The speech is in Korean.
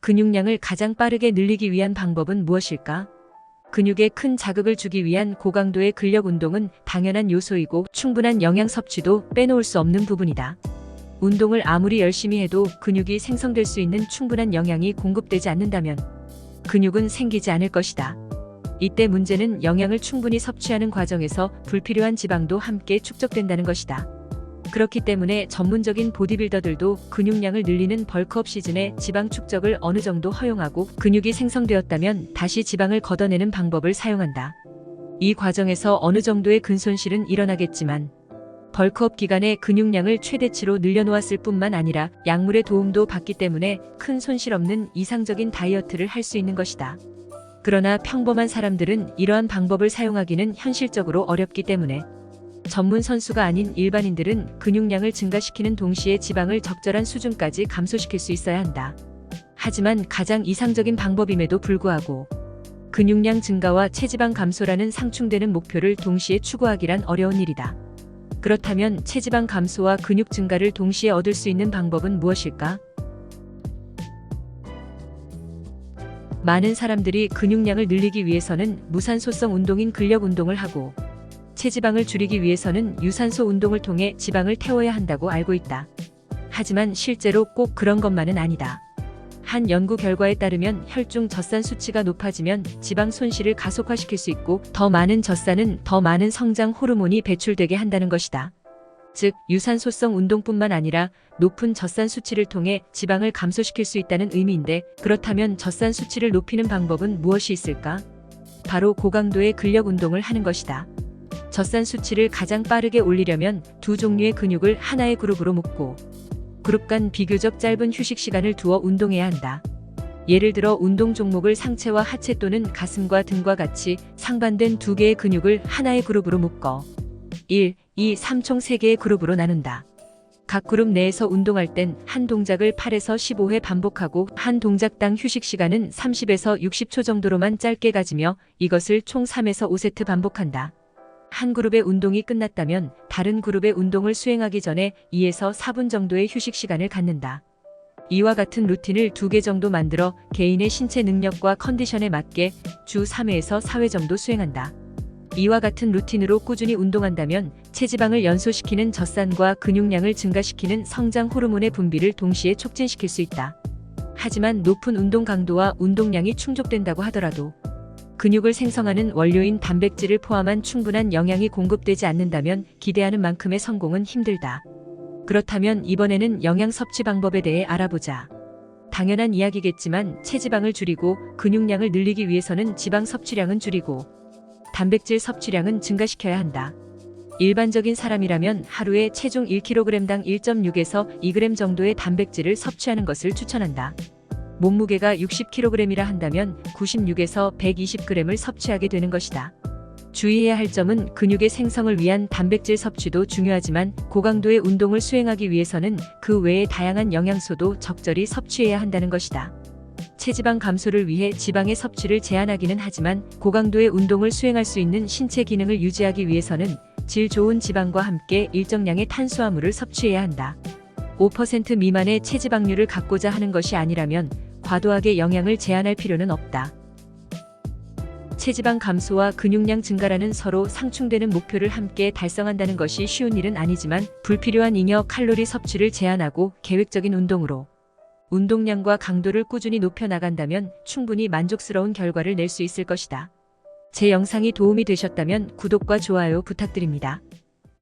근육량을 가장 빠르게 늘리기 위한 방법은 무엇일까? 근육에 큰 자극을 주기 위한 고강도의 근력 운동은 당연한 요소이고 충분한 영양 섭취도 빼놓을 수 없는 부분이다. 운동을 아무리 열심히 해도 근육이 생성될 수 있는 충분한 영양이 공급되지 않는다면 근육은 생기지 않을 것이다. 이때 문제는 영양을 충분히 섭취하는 과정에서 불필요한 지방도 함께 축적된다는 것이다. 그렇기 때문에 전문적인 보디빌더들도 근육량을 늘리는 벌크업 시즌에 지방 축적을 어느 정도 허용하고 근육이 생성되었다면 다시 지방을 걷어내는 방법을 사용한다. 이 과정에서 어느 정도의 근손실은 일어나겠지만 벌크업 기간에 근육량을 최대치로 늘려놓았을 뿐만 아니라 약물의 도움도 받기 때문에 큰 손실 없는 이상적인 다이어트를 할 수 있는 것이다. 그러나 평범한 사람들은 이러한 방법을 사용하기는 현실적으로 어렵기 때문에 전문 선수가 아닌 일반인들은 근육량을 증가시키는 동시에 지방을 적절한 수준까지 감소시킬 수 있어야 한다. 하지만 가장 이상적인 방법임에도 불구하고 근육량 증가와 체지방 감소라는 상충되는 목표를 동시에 추구하기란 어려운 일이다. 그렇다면 체지방 감소와 근육 증가를 동시에 얻을 수 있는 방법은 무엇일까? 많은 사람들이 근육량을 늘리기 위해서는 무산소성 운동인 근력 운동을 하고 체지방을 줄이기 위해서는 유산소 운동을 통해 지방을 태워야 한다고 알고 있다. 하지만 실제로 꼭 그런 것만은 아니다. 한 연구 결과에 따르면 혈중 젖산 수치가 높아지면 지방 손실을 가속화시킬 수 있고 더 많은 젖산은 더 많은 성장 호르몬이 배출되게 한다는 것이다. 즉 유산소성 운동뿐만 아니라 높은 젖산 수치를 통해 지방을 감소시킬 수 있다는 의미인데 그렇다면 젖산 수치를 높이는 방법은 무엇이 있을까? 바로 고강도의 근력 운동을 하는 것이다. 젖산 수치를 가장 빠르게 올리려면 두 종류의 근육을 하나의 그룹으로 묶고 그룹 간 비교적 짧은 휴식 시간을 두어 운동해야 한다. 예를 들어 운동 종목을 상체와 하체 또는 가슴과 등과 같이 상반된 두 개의 근육을 하나의 그룹으로 묶어 1, 2, 3 총 3개의 그룹으로 나눈다. 각 그룹 내에서 운동할 땐 한 동작을 8에서 15회 반복하고 한 동작당 휴식 시간은 30에서 60초 정도로만 짧게 가지며 이것을 총 3에서 5세트 반복한다. 한 그룹의 운동이 끝났다면 다른 그룹의 운동을 수행하기 전에 2에서 4분 정도의 휴식 시간을 갖는다. 이와 같은 루틴을 2개 정도 만들어 개인의 신체 능력과 컨디션에 맞게 주 3회에서 4회 정도 수행한다. 이와 같은 루틴으로 꾸준히 운동한다면 체지방을 연소시키는 젖산과 근육량을 증가시키는 성장 호르몬의 분비를 동시에 촉진시킬 수 있다. 하지만 높은 운동 강도와 운동량이 충족된다고 하더라도 근육을 생성하는 원료인 단백질을 포함한 충분한 영양이 공급되지 않는다면 기대하는 만큼의 성공은 힘들다. 그렇다면 이번에는 영양 섭취 방법에 대해 알아보자. 당연한 이야기겠지만 체지방을 줄이고 근육량을 늘리기 위해서는 지방 섭취량은 줄이고 단백질 섭취량은 증가시켜야 한다. 일반적인 사람이라면 하루에 체중 1kg당 1.6에서 2g 정도의 단백질을 섭취하는 것을 추천한다. 몸무게가 60kg이라 한다면 96에서 120g을 섭취하게 되는 것이다. 주의해야 할 점은 근육의 생성을 위한 단백질 섭취도 중요하지만 고강도의 운동을 수행하기 위해서는 그 외의 다양한 영양소도 적절히 섭취해야 한다는 것이다. 체지방 감소를 위해 지방의 섭취를 제한하기는 하지만 고강도의 운동을 수행할 수 있는 신체 기능을 유지하기 위해서는 질 좋은 지방과 함께 일정량의 탄수화물을 섭취해야 한다. 5% 미만의 체지방률을 갖고자 하는 것이 아니라면 과도하게 영양을 제한할 필요는 없다. 체지방 감소와 근육량 증가라는 서로 상충되는 목표를 함께 달성한다는 것이 쉬운 일은 아니지만 불필요한 잉여 칼로리 섭취를 제한하고 계획적인 운동으로 운동량과 강도를 꾸준히 높여 나간다면 충분히 만족스러운 결과를 낼 수 있을 것이다. 제 영상이 도움이 되셨다면 구독과 좋아요 부탁드립니다.